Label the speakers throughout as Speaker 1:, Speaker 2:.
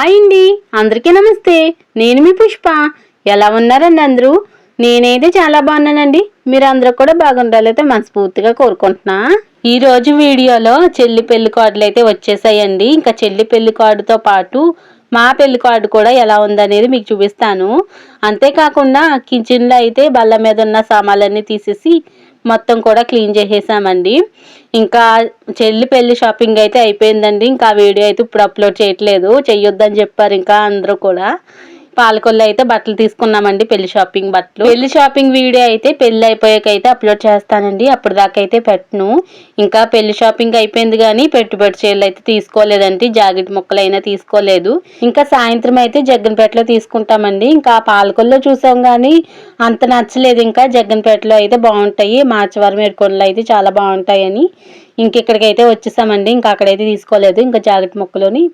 Speaker 1: Hi అండి, అందరికీ నమస్తే. నేను మీ పుష్ప. ఎలా ఉన్నారండి అందరూ? నేనైతే చాలా బాగున్నానండి. మీరు అందరూ కూడా బాగుండాలైతే మనస్ఫూర్తిగా కోరుకుంటున్నా. ఈ రోజు వీడియోలో చెల్లి పెళ్లి కార్డులు అయితే వచ్చేసాయండి. ఇంకా చెల్లి పెళ్లి కార్డుతో పాటు మా పెళ్లి కార్డు కూడా ఎలా ఉందనేది మీకు చూపిస్తాను. అంతేకాకుండా కిచెన్లో అయితే బల్ల మీద ఉన్న సామాన్లన్నీ తీసేసి మొత్తం కూడా క్లీన్ చేసేసామండి. ఇంకా చెల్లి పెళ్లి షాపింగ్ అయితే అయిపోయిందండి. ఇంకా ఆ వీడియో అయితే ఇప్పుడు అప్లోడ్ చేయట్లేదు, చెయ్యొద్దని చెప్పారు ఇంకా అందరూ కూడా. పాలకొల్లు అయితే బట్టలు తీసుకున్నామండి, పెళ్లి షాపింగ్ బట్టలు. పెళ్లి షాపింగ్ వీడియో అయితే పెళ్లి అయిపోయాక అయితే అప్లోడ్ చేస్తానండి, అప్పుడు దాకా అయితే పెట్టను. ఇంకా పెళ్లి షాపింగ్ అయిపోయింది కానీ పెట్టుబడి చీరలు అయితే తీసుకోలేదండి, జాకెట్ ముక్కలు అయినా తీసుకోలేదు. ఇంకా సాయంత్రం అయితే జగ్గన్పేటలో తీసుకుంటామండి. ఇంకా పాలకొల్లో చూసాం కానీ అంత నచ్చలేదు. ఇంకా జగ్గన్పేటలో అయితే బాగుంటాయి, మార్చవరం ఏడుకొండలు అయితే చాలా బాగుంటాయని ఇక్కడికైతే వచ్చేసామండి. ఇంకా అక్కడైతే తీసుకోలేదు. ఇంకా జాకెట్ ముక్కలోని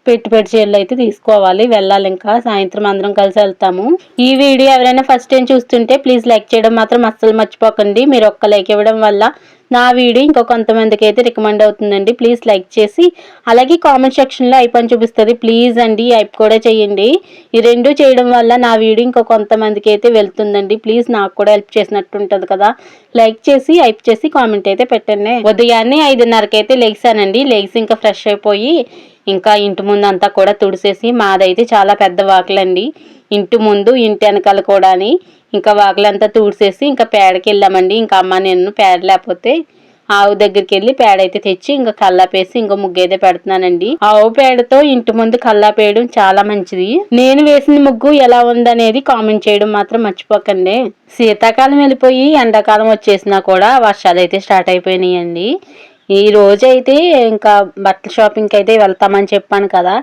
Speaker 1: పెట్టుబడి చీరలు అయితే తీసుకోవాలి, వెళ్ళాలి. ఇంకా సాయంత్రం అందరం కలిసి వెళ్తాము. ఈ వీడియో ఎవరైనా ఫస్ట్ టైం చూస్తుంటే ప్లీజ్ లైక్ చేయడం మాత్రం అస్సలు మర్చిపోకండి. మీరు ఒక్క లైక్ ఇవ్వడం వల్ల నా వీడియో ఇంకో కొంతమందికి అయితే రికమెండ్ అవుతుందండి. ప్లీజ్ లైక్ చేసి అలాగే కామెంట్ సెక్షన్లో ఐప్ అని చూపిస్తుంది, ప్లీజ్ అండి ఐప్ కూడా చేయండి. ఈ రెండు చేయడం వల్ల నా వీడియో ఇంకో కొంతమందికి అయితే వెళ్తుందండి. ప్లీజ్ నాకు కూడా హెల్ప్ చేసినట్టు ఉంటుంది కదా. లైక్ చేసి ఐప్ చేసి కామెంట్ అయితే పెట్టండి. ఉదయాన్నే 5:30కి అయితే లేచానండి. లేచి ఇంకా ఫ్రెష్ అయిపోయి ఇంకా ఇంటి ముందు అంతా కూడా తుడిసేసి, మాదైతే చాలా పెద్ద వాకిలండి ఇంటి ముందు, ఇంటి వెనకాల కూడా. ఇంకా వాకిలంతా తుడిసేసి ఇంకా పేడకి వెళ్ళామండి. ఇంకా అమ్మ నేను పేడ లేకపోతే ఆవు దగ్గరికి వెళ్ళి పేడ అయితే తెచ్చి ఇంకా కల్లాపేసి ఇంకా ముగ్గు అయితే పెడుతున్నానండి. ఆవు పేడతో ఇంటి ముందు కల్లాపేయడం చాలా మంచిది. నేను వేసిన ముగ్గు ఎలా ఉందనేది కామెంట్ చేయడం మాత్రం మర్చిపోకండి. శీతాకాలం వెళ్ళిపోయి ఎండాకాలం వచ్చేసినా కూడా వర్షాలు అయితే స్టార్ట్ అయిపోయినాయండి. ఈ రోజైతే ఇంకా బట్టల షాపింగ్కి అయితే వెళ్తామని చెప్పాను కదా,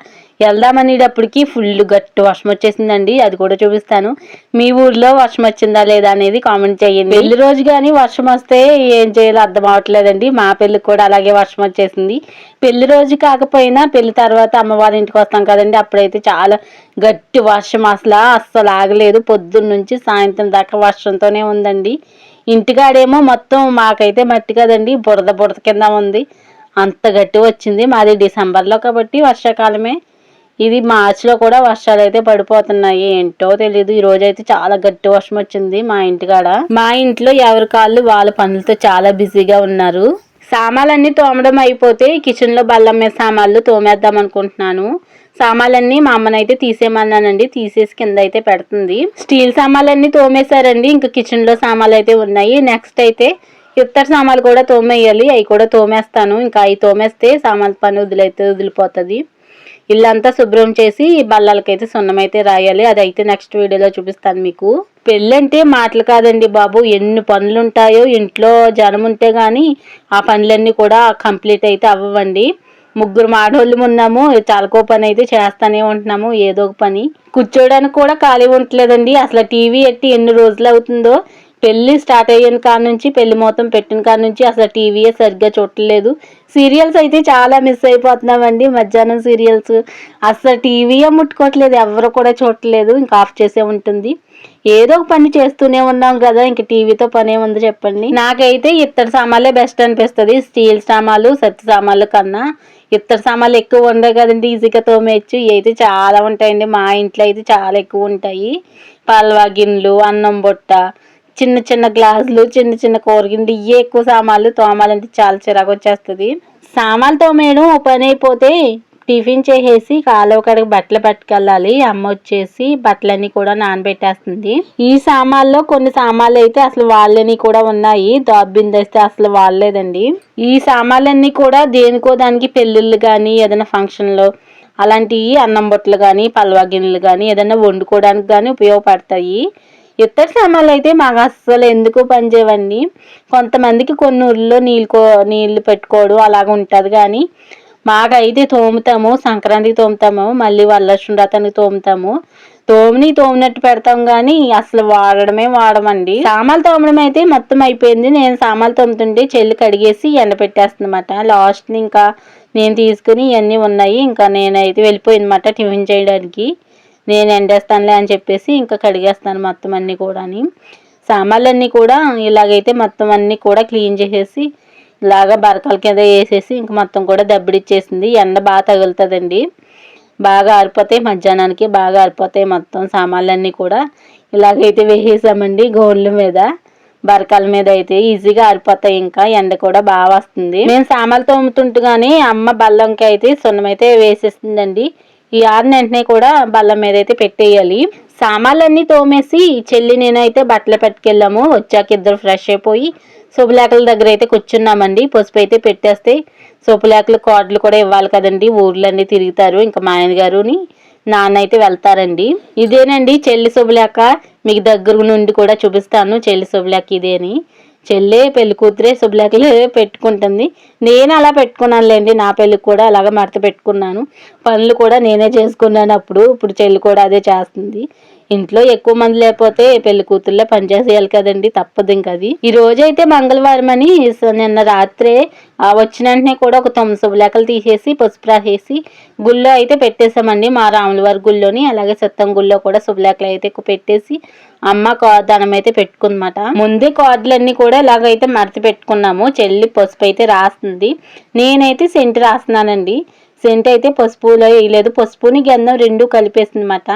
Speaker 1: వెళ్దామనేటప్పటికి ఫుల్ గట్టి వర్షం వచ్చేసిందండి. అది కూడా చూపిస్తాను. మీ ఊర్లో వర్షం వచ్చిందా లేదా అనేది కామెంట్ చేయండి. పెళ్లి రోజు కానీ వర్షం వస్తే ఏం చేయాలో అర్థం అవట్లేదండి. మా పెళ్ళికి కూడా అలాగే వర్షం వచ్చేసింది. పెళ్లి రోజు కాకపోయినా పెళ్లి తర్వాత అమ్మవారి ఇంటికి వస్తాం కదండి, అప్పుడైతే చాలా గట్టి వర్షం, అస్సలు ఆగలేదు. పొద్దున్న నుంచి సాయంత్రం దాకా వర్షంతోనే ఉందండి. ఇంటికాడేమో మొత్తం మాకైతే మట్టి కదండి, బురద బురద కింద ఉంది, అంత గట్టి వచ్చింది. మాది డిసెంబర్లో కాబట్టి వర్షాకాలమే. ఇది మార్చిలో కూడా వర్షాలు అయితే పడిపోతున్నాయి, ఏంటో తెలీదు. ఈ రోజు అయితే చాలా గట్టి వర్షం వచ్చింది మా ఇంటికాడ. మా ఇంట్లో ఎవరి కాళ్ళు వాళ్ళ పనులతో చాలా బిజీగా ఉన్నారు. సామాన్లన్నీ తోమడం అయిపోతే కిచెన్లో బల్లం మీద సామాన్లు తోమేద్దాం అనుకుంటున్నాను. సామాన్లన్నీ మా అమ్మనైతే తీసేయమన్నానండి, తీసేసి కింద అయితే పెడుతుంది. స్టీల్ సామాన్లన్నీ తోమేశారండి. ఇంకా కిచెన్లో సామాన్లు అయితే ఉన్నాయి. నెక్స్ట్ అయితే ఇతర సామాన్లు కూడా తోమేయాలి, అవి కూడా తోమేస్తాను. ఇంకా అవి తోమేస్తే సామాన్ల పని వదిలిపోతుంది. ఇల్లంతా శుభ్రం చేసి బల్లలకైతే సున్నమైతే రాయాలి, అదైతే నెక్స్ట్ వీడియోలో చూపిస్తాను మీకు. పెళ్ళంటే మాటలు కాదండి బాబు, ఎన్ని పనులు ఉంటాయో. ఇంట్లో జనం ఉంటే కానీ ఆ పనులన్నీ కూడా కంప్లీట్ అయితే అవ్వండి. ముగ్గురు మాడోళ్ళు ఉన్నాము, చాలకో పని అయితే చేస్తానే ఉంటున్నాము, ఏదో ఒక పని. కూర్చోడానికి కూడా ఖాళీ ఉండట్లేదండి. అసలు టీవీ ఎట్టి ఎన్ని రోజులు అవుతుందో. పెళ్లి స్టార్ట్ అయిన కాడ నుంచి, పెళ్లి మొత్తం పెట్టిన కాడ నుంచి అసలు టీవీయే సరిగ్గా చూడలేదు. సీరియల్స్ అయితే చాలా మిస్ అయిపోతున్నామండి. మధ్యాహ్నం సీరియల్స్ అసలు టీవీయే ముట్టుకోవట్లేదు, ఎవరు కూడా చూడట్లేదు, ఇంకా ఆఫ్ చేసే ఉంటుంది. ఏదో ఒక పని చేస్తూనే ఉన్నాం కదా, ఇంకా టీవీతో పనే ఉంది చెప్పండి. నాకైతే ఇత్తడి సామాన్లే బెస్ట్ అనిపిస్తుంది, స్టీల్ సామాన్లు సత్తి సామాన్లు కన్నా. ఇత్తడి సామాన్లు ఎక్కువ ఉండవు కదండి, ఈజీగా తోమేయచ్చు. ఇవి అయితే చాలా ఉంటాయండి, మా ఇంట్లో అయితే చాలా ఎక్కువ ఉంటాయి. పల్వా గిన్నెలు, అన్నం బొట్ట, చిన్న చిన్న గ్లాసులు, చిన్న చిన్న కూరగిన్నెలు, ఇవే ఎక్కువ సామాన్లు. తోమాలంటే చాలా చిరాకు వచ్చేస్తుంది. సామాన్లు తోమేయడం ఓ పని అయిపోతే టిఫిన్ చేసేసి కాలువ కాడికి బట్టలు పట్టుకెళ్ళాలి. అమ్మ వచ్చేసి బట్టలన్నీ కూడా నానబెట్టేస్తుంది. ఈ సామాన్లో కొన్ని సామాన్లు అయితే అసలు వాళ్ళని కూడా ఉన్నాయి, దోబ్బిందేస్తే అసలు వాడలేదండి. ఈ సామాన్లన్నీ కూడా దేనికో దానికి, పెళ్ళిళ్ళు కానీ ఏదైనా ఫంక్షన్లో అలాంటివి, అన్నం బొట్టలు కానీ పల్వా గిన్నెలు కానీ ఏదైనా వండుకోవడానికి కానీ ఉపయోగపడతాయి. ఇతర సామాన్లు అయితే మాకు అస్సలు ఎందుకు పనిచేయవండి. కొంతమందికి కొన్ని ఊళ్ళో నీళ్ళు పెట్టుకోవడం అలాగ ఉంటుంది, కానీ మాకైతే తోముతాము. సంక్రాంతికి తోముతాము, మళ్ళీ వరలక్ష్మి వ్రతానికి తోముతాము. తోమినట్టు పెడతాం కానీ అసలు వాడమండి. సామాన్లు తోమడం అయితే మొత్తం అయిపోయింది. నేను సామాన్లు తోముతుంటే చెల్లి కడిగేసి ఎండపెట్టేస్తుందన్నమాట. లాస్ట్ని ఇంకా నేను తీసుకుని ఇవన్నీ ఉన్నాయి. ఇంకా నేనైతే వెళ్ళిపోయిందన్నమాట టిఫిన్ చేయడానికి. నేను ఎండేస్తానులే అని చెప్పేసి ఇంకా కడిగేస్తాను మొత్తం అన్నీ కూడా. సామాన్లన్నీ కూడా ఇలాగైతే మొత్తం అన్నీ కూడా క్లీన్ చేసేసి ఇలాగా బరకల కింద వేసేసి ఇంక మొత్తం కూడా దబ్బిడిచ్చేసింది. ఎండ బాగా తగులుతుందండి. బాగా ఆరిపోతాయి, మధ్యాహ్నానికి బాగా ఆరిపోతాయి. మొత్తం సామాన్లన్నీ కూడా ఇలాగైతే వేసేసామండి గోళ్ళ మీద, బరకాల మీద అయితే ఈజీగా ఆరిపోతాయి. ఇంకా ఎండ కూడా బాగా వస్తుంది. మేము సామాన్లు తోముతుంటగానే అమ్మ బల్లంకి అయితే సున్నం అయితే వేసేస్తుందండి. ఈ ఆరిన వెంటనే కూడా బల్లం మీద అయితే పెట్టేయాలి. సామాన్లన్నీ తోమేసి చెల్లి నేనైతే బట్టలు పట్టుకెళ్ళాము. వచ్చాక ఇద్దరు ఫ్రెష్ అయిపోయి శుభలేఖల దగ్గర అయితే కూర్చున్నామండి. పసుపు అయితే పెట్టేస్తే శుభలేఖలు కార్డులు కూడా ఇవ్వాలి కదండి, ఊర్లన్నీ తిరుగుతారు. ఇంకా మా ఆయన గారుని నాన్న అయితే వెళ్తారండి. ఇదేనండి చెల్లి శుభలేఖ, మీకు దగ్గర నుండి కూడా చూపిస్తాను. చెల్లి శుభలేఖ ఇదేని, చెల్లె పెళ్లి కూతురే శుభలేఖలు పెట్టుకుంటుంది. నేను అలా పెట్టుకున్నానులేండి, నా పెళ్ళికి కూడా అలాగ మడత పెట్టుకున్నాను. పనులు కూడా నేనే చేసుకున్నాను ఇప్పుడు చెల్లి కూడా అదే చేస్తుంది. ఇంట్లో ఎక్కువ మంది లేకపోతే పెళ్లి కూతుర్లో పనిచేసేయాలి కదండి, తప్పదు ఇంక అది. ఈ రోజైతే మంగళవారం అని నిన్న రాత్రే వచ్చిన వెంటనే కూడా ఒక 9 శుభలేఖలు తీసేసి పసుపు రాసేసి గుళ్ళో అయితే పెట్టేసామండి. మా రాములవారి గుళ్ళోని, అలాగే సత్తం గుళ్ళో కూడా శుభలేఖలు అయితే పెట్టేసి అమ్మ దండం అయితే పెట్టుకుందన్నమాట. ముందే కార్డులన్నీ కూడా ఇలాగైతే మడత పెట్టుకున్నాము. చెల్లి పసుపు అయితే రాస్తుంది, నేనైతే సెంటు రాస్తున్నానండి. సెంట్ అయితే పసుపులో వేయలేదు, పసుపుని గంధం రెండు కలిపేస్తుంది అన్నమాట.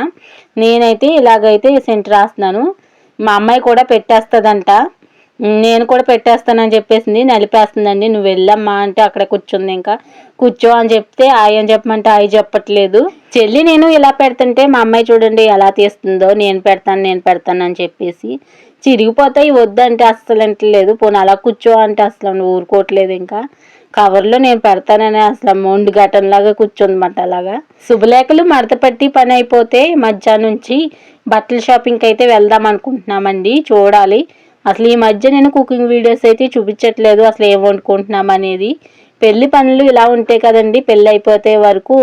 Speaker 1: నేనైతే ఇలాగైతే సెంట్ రాస్తున్నాను. మా అమ్మాయి కూడా పెట్టేస్తుందంట, నేను కూడా పెట్టేస్తానని చెప్పేసింది. నలిపేస్తుందండి. నువ్వు వెళ్ళమ్మా అంటే అక్కడ కూర్చుంది. ఇంకా కూర్చో అని చెప్తే ఆయ అని చెప్పమంటే ఆయ చెప్పట్లేదు. చెల్లి నేను ఇలా పెడుతుంటే మా అమ్మాయి చూడండి ఎలా తీస్తుందో, నేను పెడతాను అని చెప్పేసి చిరిగిపోతాయి వద్దంటే అస్సలు అంటలేదు. పోనీ అలా కూర్చో అంటే అసలు ఊరుకోవట్లేదు. ఇంకా కవర్లో నేను పెడతానని అసలు మొండి ఘటనలాగా కూర్చుందన్నమాట. అలాగా శుభలేఖలు మడత పట్టి పని అయిపోతే మధ్యాహ్నం నుంచి బట్టల షాపింగ్కి అయితే వెళ్దాం అనుకుంటున్నామండి. చూడాలి. అసలు ఈ మధ్య నేను కుకింగ్ వీడియోస్ అయితే చూపించట్లేదు, అసలు ఏం వండుకుంటున్నాం అనేది. పెళ్లి పనులు ఇలా ఉంటాయి కదండి, పెళ్ళి అయిపోతే వరకు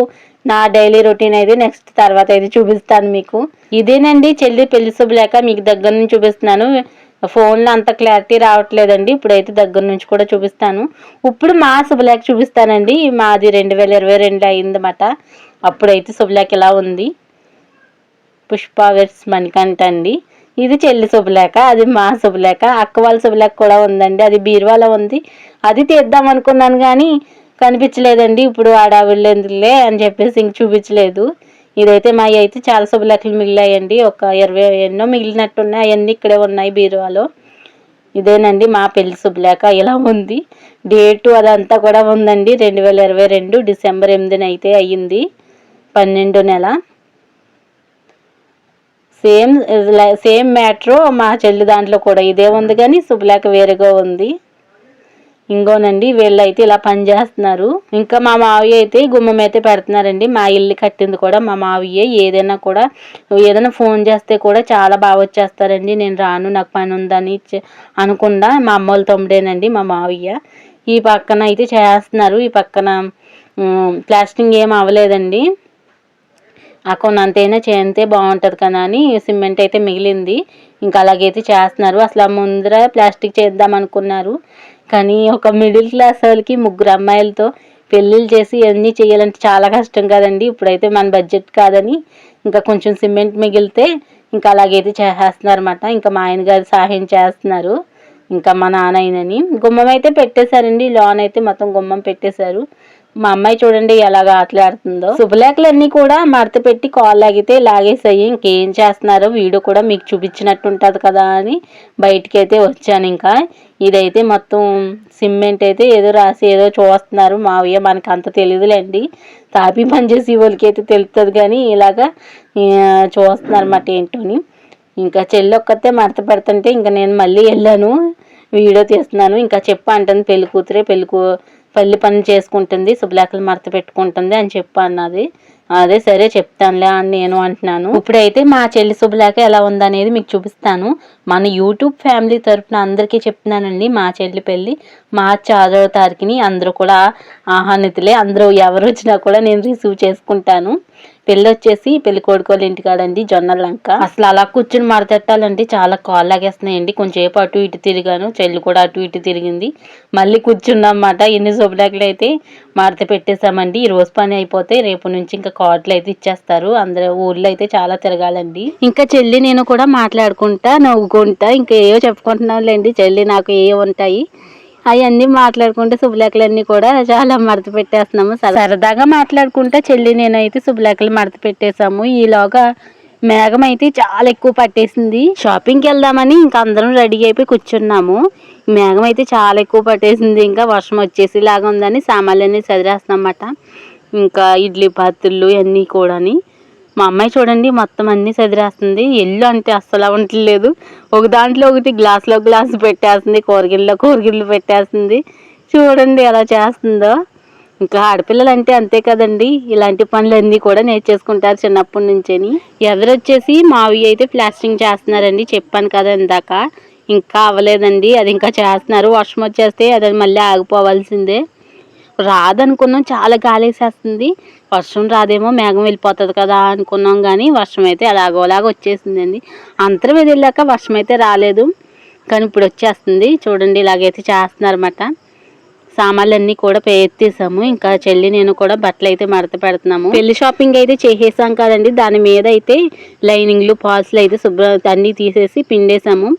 Speaker 1: నా డైలీ రొటీన్ అయితే నెక్స్ట్ తర్వాత అయితే చూపిస్తాను మీకు. ఇదేనండి చెల్లి పెళ్లి శుభలేఖ, మీకు దగ్గర నుంచి చూపిస్తున్నాను. ఫోన్లో అంత క్లారిటీ రావట్లేదండి, ఇప్పుడైతే దగ్గర నుంచి కూడా చూపిస్తాను. ఇప్పుడు మా శుభలేఖ చూపిస్తానండి. మాది 2022 అయిందన్నమాట. అప్పుడైతే శుభలేఖ ఇలా ఉంది. పుష్ప వెర్స్ మణికంఠ అండి. ఇది చెల్లి శుభలేఖ, అది మా శుభలేఖ. అక్క వాళ్ళ శుభలేఖ కూడా ఉందండి, అది బీరువాలో ఉంది. అది తీద్దాం అనుకున్నాను కానీ కనిపించలేదండి. ఇప్పుడు ఆడావిళ్ళేందులే అని చెప్పేసి ఇంక చూపించలేదు. ఇదైతే మా అయితే చాలా శుభలేఖలు మిగిలాయండి, ఒక 20 ఎన్నో మిగిలినట్టున్నాయి. అవన్నీ ఇక్కడే ఉన్నాయి బీరువాలో. ఇదేనండి మా పెళ్లి శుభలేఖ, ఇలా ఉంది. డేటు అదంతా కూడా ఉందండి. 2022 డిసెంబర్ 8న అయితే అయ్యింది, 12 నెల. సేమ్ మ్యాటర్ మా చెల్లి దాంట్లో కూడా ఇదే ఉంది, కానీ శుభలేఖ వేరేగా ఉంది. ఇంకోనండి వీళ్ళైతే ఇలా పని చేస్తున్నారు. ఇంకా మా మావయ్య అయితే గుమ్మం అయితే పెడుతున్నారండి. మా ఇల్లు కట్టింది కూడా మా మావయ్య. ఏదైనా ఫోన్ చేస్తే కూడా చాలా బాగా వచ్చేస్తారండి. నేను రాను, నాకు పని ఉందని అనుకుండా మా అమ్మోళ్ళ తమ్ముడేనండి మా మావయ్య. ఈ పక్కన అయితే చేస్తున్నారు, ఈ పక్కన ప్లాస్టింగ్ ఏం అవ్వలేదండి. ఆ కొన్నంతైనా చేస్తే బాగుంటుంది కదా అని సిమెంట్ అయితే మిగిలింది. ఇంకా అలాగైతే చేస్తున్నారు. అసలు ముందర ప్లాస్టిక్ చేద్దాం అనుకున్నారు, కానీ ఒక మిడిల్ క్లాస్ వాళ్ళకి 3 అమ్మాయిలతో పెళ్ళిళ్ళు చేసి ఇవన్నీ చేయాలంటే చాలా కష్టం కదండి. ఇప్పుడైతే మన బడ్జెట్ కాదని ఇంకా కొంచెం సిమెంట్ మిగిలితే ఇంకా అలాగైతే చేసేస్తున్నారు అన్నమాట. ఇంకా మా ఆయన గారు సహాయం చేస్తున్నారు, ఇంకా మా నాన్నని. గుమ్మం అయితే పెట్టేశారండి, లోన్ అయితే మొత్తం గుమ్మం పెట్టేశారు. మా అమ్మాయి చూడండి ఎలాగ ఆటలాడుతుందో. శుభలేఖలన్నీ కూడా మడత పెట్టి కాల్ లాగితే లాగేసాయి. ఇంకేం చేస్తున్నారో వీడియో కూడా మీకు చూపించినట్టు ఉంటుంది కదా అని బయటికి అయితే వచ్చాను. ఇంకా ఇదైతే మొత్తం సిమెంట్ అయితే ఏదో రాసి ఏదో చూస్తున్నారు మావయ్య, మనకు అంత తెలియదులేండి. తాపి పని చేసి వాళ్ళకి అయితే తెలుస్తుంది, కానీ ఇలాగా చూస్తున్నారు అన్నమాట ఏంటోని. ఇంకా చెల్లి ఒక్కతే మడత పెడుతుంటే ఇంకా నేను మళ్ళీ వెళ్ళాను, వీడియో తీస్తున్నాను. ఇంకా అంటుంది పెళ్లి కూతురే పెళ్లి పని చేసుకుంటుంది, శుభలేఖలు మడత పెట్టుకుంటుంది అని అన్నది. అదే సరే చెప్తానులే అని నేను అంటున్నాను. ఇప్పుడైతే మా చెల్లి శుభలేఖ ఎలా ఉందనేది మీకు చూపిస్తాను. మన యూట్యూబ్ ఫ్యామిలీ తరఫున అందరికీ చెప్తున్నానండి, మా చెల్లి పెళ్ళి మార్చి 6వ తారీఖుని అందరూ కూడా ఆహ్వానితులే. అందరూ ఎవరు వచ్చినా కూడా నేను రిసీవ్ చేసుకుంటాను. పెళ్ళి వచ్చేసి పెళ్లి కొడుకోళ్ళ ఇంటికాడండి, జొన్నలంక. అసలు అలా కూర్చుని మడతెట్టాలంటే చాలా కాళ్ళు లాగేస్తున్నాయండి. కొంచెంసేపు అటు ఇటు తిరిగాను, చెల్లి కూడా అటు ఇటు తిరిగింది, మళ్ళీ కూర్చున్నమాట. ఎన్ని శుభలేఖలు అయితే మడత పెట్టేశామండి. ఈ రోజు పని అయిపోతే రేపు నుంచి ఇంకా కార్డులు అయితే ఇచ్చేస్తారు. అందరూ ఊర్లో అయితే చాలా తిరగాలండి. ఇంకా చెల్లి నేను కూడా మాట్లాడుకుంటా నవ్వుకుంటా ఇంకా ఏవో చెప్పుకుంటున్నాంలేండి. చెల్లి నాకు ఏ ఉంటాయి అవన్నీ మాట్లాడుకుంటే శుభలేఖలన్నీ కూడా చాలా మడత పెట్టేస్తున్నాము. సరదాగా మాట్లాడుకుంటే చెల్లి నేనైతే శుభలేఖలు మడత పెట్టేశాము. ఈలోగా మేఘం అయితే చాలా ఎక్కువ పట్టేసింది. షాపింగ్కి వెళ్దామని ఇంకా అందరం రెడీ అయిపోయి కూర్చున్నాము. మేఘం అయితే చాలా ఎక్కువ పట్టేసింది. ఇంకా వర్షం వచ్చేసేలాగా ఉందని సామాన్లన్నీ సదిరేస్తామన్నమాట. ఇంకా ఇడ్లీ పాత్రలు అన్నీ కూడాని మా అమ్మాయి చూడండి మొత్తం అన్నీ సదిరేస్తుంది. ఎల్లు అంటే అస్సలు ఉండట్లేదు. ఒక దాంట్లో ఒకటి గ్లాసులో గ్లాసు పెట్టేస్తుంది, కూరగిళ్ళలో పెట్టేస్తుంది. చూడండి ఎలా చేస్తుందో. ఇంకా ఆడపిల్లలు అంటే అంతే కదండి, ఇలాంటి పనులన్నీ కూడా నేర్చేసుకుంటారు చిన్నప్పటి నుంచేని. ఎదురొచ్చేసి మావి అయితే ప్లాస్టింగ్ చేస్తున్నారండి, చెప్పాను కదా ఇందాక. ఇంకా అవ్వలేదండి, అది ఇంకా చేస్తున్నారు. వర్షం వచ్చేస్తే అది మళ్ళీ ఆగిపోవాల్సిందే. రాదనుకున్నాం, చాలా గాలి వేసేస్తుంది. వర్షం రాదేమో, మేఘం వెళ్ళిపోతుంది కదా అనుకున్నాం, కానీ వర్షం అయితే అలాగోలాగా వచ్చేసిందండి. అంతరం వెళ్ళాక వర్షం అయితే రాలేదు, కానీ ఇప్పుడు వచ్చేస్తుంది. చూడండి ఇలాగైతే చేస్తున్నారన్నమాట. సామాన్లన్నీ కూడా ఎత్తేసాము. ఇంకా చెల్లి నేను కూడా బట్టలు అయితే మడత పెడుతున్నాము. పెళ్లి షాపింగ్ అయితే చేసేసాం కదండి, దాని మీద అయితే లైనింగ్లు పాల్స్లు అయితే అన్నీ తీసేసి పిండేసాము.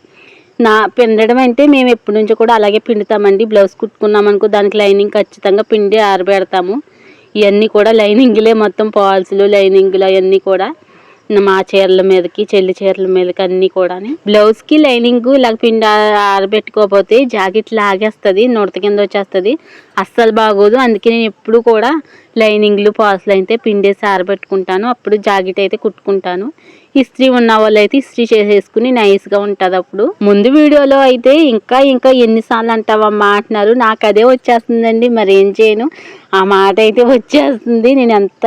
Speaker 1: పిండడం అంటే మేము ఎప్పటి నుంచో కూడా అలాగే పిండుతామండి. బ్లౌజ్ కుట్టుకున్నాం అనుకో దానికి లైనింగ్ ఖచ్చితంగా పిండి ఆరబెడతాము. ఇవన్నీ కూడా లైనింగ్లే, మొత్తం పాల్స్లు లైనింగ్లు అవన్నీ కూడా మా చీరల మీదకి, చెల్లి చీరల మీదకి అన్నీ కూడా. బ్లౌజ్కి లైనింగ్ ఇలాగ పిండి ఆరబెట్టుకోకపోతే జాకెట్ లాగేస్తుంది, నుడత కింద వచ్చేస్తుంది, అస్సలు బాగోదు. అందుకే నేను ఎప్పుడు కూడా లైనింగ్లు పాల్స్లు అయితే పిండేసి ఆరబెట్టుకుంటాను. అప్పుడు జాకెట్ అయితే కుట్టుకుంటాను. ఇస్త్రీ ఉన్న వాళ్ళు అయితే ఇస్త్రీ చేసేసుకుని నైస్గా ఉంటుంది. అప్పుడు ముందు వీడియోలో అయితే ఇంకా ఎన్నిసార్లు అంటావమ్మా అంటున్నారు. నాకు అదే వచ్చేస్తుందండి, మరి ఏం చేయను, ఆ మాట అయితే వచ్చేస్తుంది. నేను ఎంత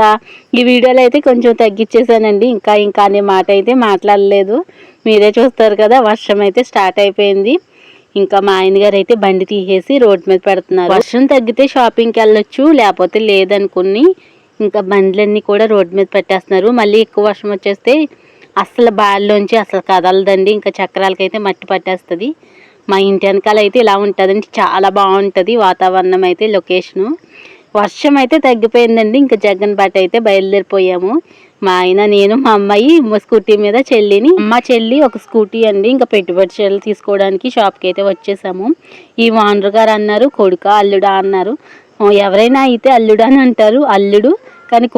Speaker 1: ఈ వీడియోలో అయితే కొంచెం తగ్గించేసానండి, ఇంకా అనే మాట అయితే మాట్లాడలేదు. మీరే చూస్తారు కదా. వర్షం అయితే స్టార్ట్ అయిపోయింది. ఇంకా మా ఆయన గారు అయితే బండి తీసేసి రోడ్ మీద పెడుతున్నారు. వర్షం తగ్గితే షాపింగ్కి వెళ్ళొచ్చు, లేకపోతే లేదనుకుని ఇంకా బండ్లన్నీ కూడా రోడ్ మీద పెట్టేస్తున్నారు. మళ్ళీ ఎక్కువ వర్షం వచ్చేస్తే అస్సలు బాల్లోంచి అసలు కదలదండి, ఇంకా చక్రాలకైతే మట్టి పట్టేస్తుంది. మా ఇంటి వెనకాల అయితే ఇలా ఉంటుందండి, చాలా బాగుంటుంది వాతావరణం అయితే, లొకేషను. వర్షం అయితే తగ్గిపోయిందండి. ఇంకా జగన్పేట అయితే బయలుదేరిపోయాము. మా ఆయన, నేను, మా అమ్మాయి స్కూటీ మీద చెల్లిని, చెల్లి ఒక స్కూటీ అండి. ఇంకా పెట్టుబడి చీరలు తీసుకోవడానికి షాప్కి అయితే వచ్చేసాము. ఈ ఓనర్ గారు అన్నారు కొడుకా అల్లుడా అన్నారు. ఎవరైనా అయితే అల్లుడు అని అంటారు, అల్లుడు కానీ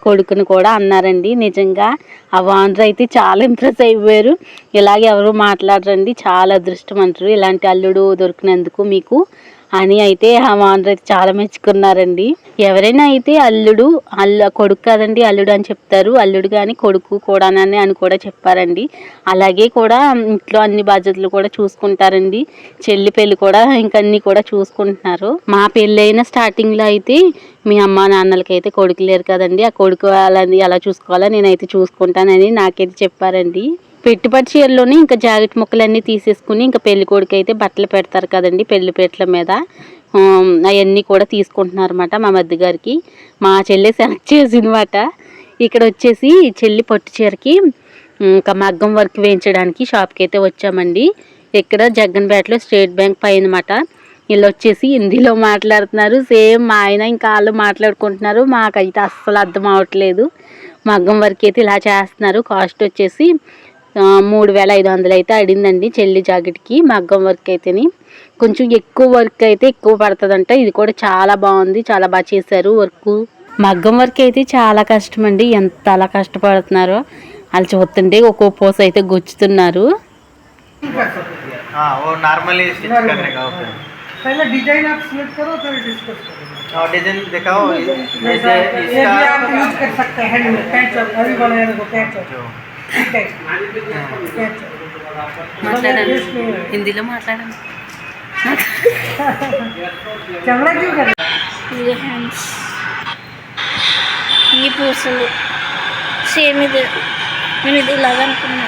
Speaker 1: కొడుకుని కూడా అన్నారండి. నిజంగా ఆ ఓనర్ అయితే చాలా ఇంప్రెస్ అయిపోయారు. ఇలాగే ఎవరు మాట్లాడరండి, చాలా అదృష్టమంటారు ఇలాంటి అల్లుడు దొరికినందుకు మీకు అని అయితే ఆ ఓనర్ అయితే చాలా మెచ్చుకున్నారండి. ఎవరైనా అయితే కొడుకు కాదండి అల్లుడు అని చెప్తారు, అల్లుడు కానీ కొడుకు కూడా అని కూడా చెప్పారండి. అలాగే కూడా ఇంట్లో అన్ని బాధ్యతలు కూడా చూసుకుంటారండి. చెల్లి పెళ్లి కూడా ఇంకా అన్ని కూడా చూసుకుంటున్నారు. మా పెళ్ళైన స్టార్టింగ్లో అయితే మీ అమ్మ నాన్నలకి అయితే కొడుకు లేరు కదండి, ఆ కొడుకు వాళ్ళని ఎలా చూసుకోవాలో నేనైతే చూసుకుంటానని నాకైతే చెప్పారండి. పెట్టుబడి చీరలోని ఇంకా జాకెట్ ముక్కలన్నీ తీసేసుకుని ఇంకా పెళ్లి కొడుకు అయితే బట్టలు పెడతారు కదండి పెళ్లి పీటల మీద, అవన్నీ కూడా తీసుకుంటున్నారు అన్నమాట. మా మధ్య గారికి మా చెల్లి సెలెక్ట్ చేసిందన్నమాట. ఇక్కడ వచ్చేసి చెల్లి పట్టు చీరకి ఇంకా మగ్గం వర్క్ వేయించడానికి షాప్కి అయితే వచ్చామండి. ఇక్కడ జగ్గన్పేటలో స్టేట్ బ్యాంక్ పైన అన్నమాట. వీళ్ళు వచ్చేసి హిందీలో మాట్లాడుతున్నారు, సేమ్ మా ఆయన ఇంకా వాళ్ళు మాట్లాడుకుంటున్నారు. మాకైతే అస్సలు అర్థం అవ్వట్లేదు. మగ్గం వర్క్ అయితే ఇలా చేస్తున్నారు. కాస్ట్ వచ్చేసి 3500 అయితే అడిందండి చెల్లి జాకెట్కి. మగ్గం వర్క్ అయితేని కొంచెం ఎక్కువ వర్క్ అయితే ఎక్కువ పడుతుందంట. ఇది కూడా చాలా బాగుంది, చాలా బాగా చేశారు వర్క్. మగ్గం వర్క్ అయితే చాలా కష్టం అండి, ఎంత అలా కష్టపడుతున్నారో వాళ్ళు చూస్తుంటే ఒక్కో పోస్ అయితే గుచ్చుతున్నారు.
Speaker 2: पहले डिजाइन आप सिलेक्ट करो फिर डिस्कस करो। डिजाइन दिखाओ, ये भी आप यूज कर सकते हैं हैंड में पैंट अभी बनाने को पैंट
Speaker 1: హిందీలో మాట్లాడండి.
Speaker 2: కెమెరా క్యూ कर
Speaker 3: ఇది హ్యాండ్స్, ఈ పూసలు సేమ్ ఇది. నేను ఇది ఇలాగ అనుకున్నా.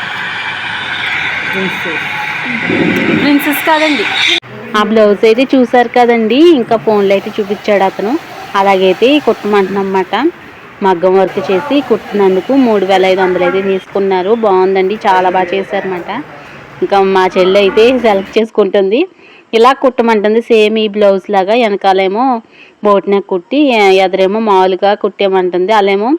Speaker 1: ప్రిన్సెస్ కాదండి. ఆ బ్లౌజ్ అయితే చూసారు కదండి, ఇంకా ఫోన్లో అయితే చూపించాడు అతను. అలాగైతే కుట్టమంటున్నమాట. మగ్గం వర్క్ చేసి కుట్టినందుకు 3500 అయితే తీసుకున్నారు. బాగుందండి, చాలా బాగా చేశారన్నమాట. ఇంకా మా చెల్లి అయితే సెలెక్ట్ చేసుకుంటుంది, ఇలా కుట్టమంటుంది సేమ్ ఈ బ్లౌజ్ లాగా. వెనకాలేమో బోట్ నెక్ కుట్టి ఎదురేమో మామూలుగా కుట్టేమంటుంది. అలామో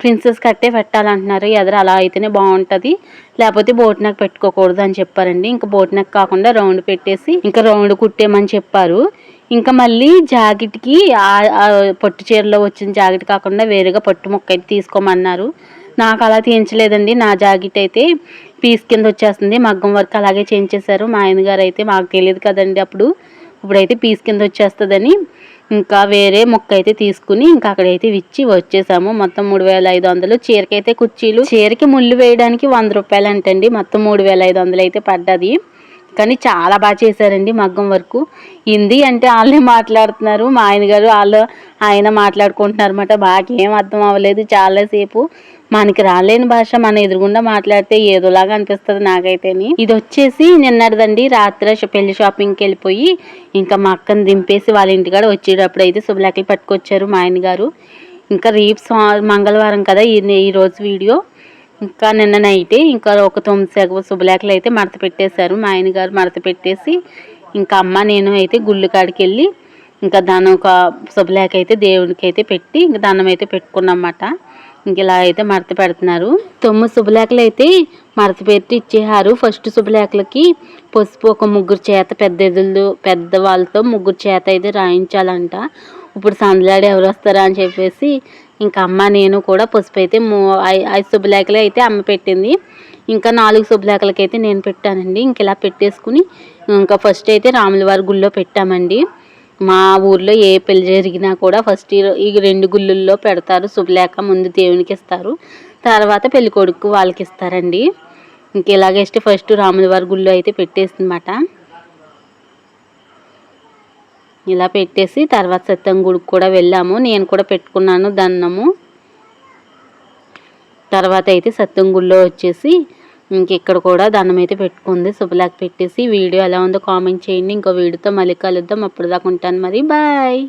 Speaker 1: ప్రిన్సెస్ కట్టే పెట్టాలంటున్నారు. ఎదురు అలా అయితేనే బాగుంటుంది, లేకపోతే బోట్ నెక్ పెట్టుకోకూడదు అని చెప్పారండి. ఇంకా బోట్ నెక్ కాకుండా రౌండ్ పెట్టేసి ఇంకా రౌండ్ కుట్టేమని చెప్పారు. ఇంకా మళ్ళీ జాకెట్కి పట్టు చీరలో వచ్చిన జాకెట్ కాకుండా వేరేగా పట్టు ముక్క అయితే తీసుకోమన్నారు. నాకు అలా తీయించలేదండి. నా జాకెట్ అయితే పీస్ కింద వచ్చేస్తుంది. మగ్గం వర్క్ అలాగే చేయించేశారు. మా ఆయన గారు అయితే మాకు తెలియదు కదండి ఇప్పుడైతే పీస్ కింద వచ్చేస్తుందని ఇంకా వేరే ముక్క అయితే తీసుకుని ఇంకా అక్కడైతే ఇచ్చి వచ్చేసాము. మొత్తం 3500. చీరకైతే కుర్చీలు, చీరకి ముళ్ళు వేయడానికి 100 రూపాయలు అంటండి. మొత్తం 3500 అయితే పడ్డది. కానీ చాలా బాగా చేశారండి మగ్గం వరకు. హిందీ అంటే వాళ్ళే మాట్లాడుతున్నారు. మా ఆయన గారు ఆయన మాట్లాడుకుంటున్నారు అన్నమాట. బాగా అర్థం అవ్వలేదు చాలాసేపు. మనకి రాలేని భాష మన ఎదురుగుండా మాట్లాడితే ఏదోలాగా అనిపిస్తుంది నాకైతేని. ఇది వచ్చేసి నిన్నటిదండి. రాత్రి పెళ్లి షాపింగ్కి వెళ్ళిపోయి ఇంకా మా అక్కని దింపేసి వాళ్ళ ఇంటికాడ వచ్చేటప్పుడు అయితే శుభలేఖలు పట్టుకొచ్చారు మా ఆయన గారు. ఇంకా రేపు మంగళవారం కదా ఈ రోజు వీడియో. ఇంకా నిన్న నైటే ఇంకా ఒక 9 శుభలేఖలు అయితే మడత పెట్టేశారు. మా ఆయన గారు మడత పెట్టేసి ఇంకా అమ్మ నేను అయితే గుళ్ళు కాడికి వెళ్ళి ఇంకా దాని ఒక శుభలేఖ అయితే దేవుడికి అయితే పెట్టి ఇంకా దండం అయితే పెట్టుకున్నమాట. ఇంక ఇలా అయితే మడత పెడుతున్నారు. 9 శుభలేఖలు అయితే మడత పెట్టి ఇచ్చేసారు. ఫస్ట్ శుభలేఖలకి పసుపు ఒక 3 చేత పెద్ద వాళ్ళతో 3 చేత అయితే రాయించాలంట. ఇప్పుడు సందలాడి ఎవరు వస్తారా అని చెప్పేసి ఇంకా అమ్మ నేను కూడా పసుపు అయితే 5 శుభలేఖలు అయితే అమ్మ పెట్టింది. ఇంకా 4 శుభలేఖలకి అయితే నేను పెట్టానండి. ఇంక ఇలా పెట్టేసుకుని ఇంకా ఫస్ట్ అయితే రాముల వారి గుళ్ళో పెట్టామండి. మా ఊర్లో ఏ పెళ్లి జరిగినా కూడా ఫస్ట్ ఈ 2 గుళ్ళల్లో పెడతారు శుభలేఖ. ముందు దేవునికి ఇస్తారు, తర్వాత పెళ్లి కొడుకు వాళ్ళకి ఇస్తారండి. ఇంక ఇలాగేస్తే ఫస్ట్ రాముల వారి గుళ్ళో అయితే పెట్టేసిందన్నమాట. ఇలా పెట్టేసి తర్వాత సత్యం గుడికి కూడా వెళ్ళాము. నేను కూడా పెట్టుకున్నాను దండము. తర్వాత అయితే సత్యం గుడిలో వచ్చేసి ఇక్కడ కూడా దండం అయితే పెట్టుకుంది. శుభలేఖ పెట్టేసి వీడియో ఎలా ఉందో కామెంట్ చేయండి. ఇంకో వీడియోతో మళ్ళీ కలుద్దాం. అప్పుడు దాకా ఉంటాను మరి. బాయ్.